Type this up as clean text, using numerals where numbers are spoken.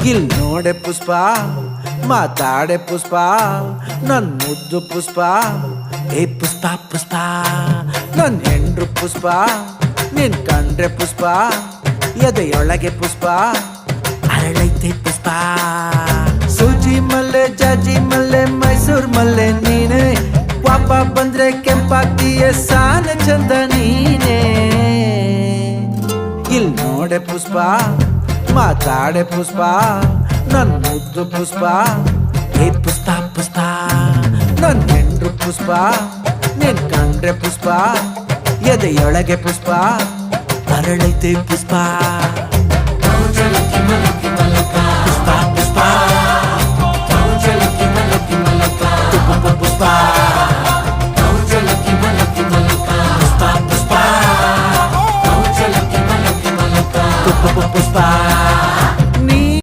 ಇಲ್ ನೋಡೆ ಪುಷ್ಪ ಮಾತಾಡೆ ಪುಷ್ಪ ನನ್ ಮುದ್ದು ಪುಷ್ಪ ಏ ಪುಷ್ಪ ಪುಷ್ಪ ನನ್ ಹೆಂಡ್ರು ಪುಷ್ಪ ನಿನ್ ಕಂಡ್ರೆ ಪುಷ್ಪ ಎದೆಯೊಳಗೆ ಪುಷ್ಪ ಅರಳೈತೆ ಪುಷ್ಪ ಸೂಜಿ ಮಲ್ಲೆ ಜಾಜಿ ಮಲ್ಲೆ ಮೈಸೂರ್ ಮಲ್ಲೆ ನೀನೆ ಪಾಪ ಬಂದ್ರೆ ಕೆಂಪಾಗ್ತೀಯ ಸಾನ ಚಂದ ನೀನೆ ಇಲ್ ನೋಡೆ ಪುಷ್ಪ ಮಾತಾಡೆ ಪುಷ್ಪ ನನ್ ಮುದ್ದು ಪುಷ್ಪ ಏ ಪುಷ್ಪ ಪುಷ್ಪ ನನ್ ಹೆಂಡ್ರು ಪುಷ್ಪ ನಿನ್ ಕಂಡ್ರೆ ಪುಷ್ಪ ಎದೆಯೊಳಗೆ ಪುಷ್ಪ ಅರಳೈತೆ ಪುಷ್ಪ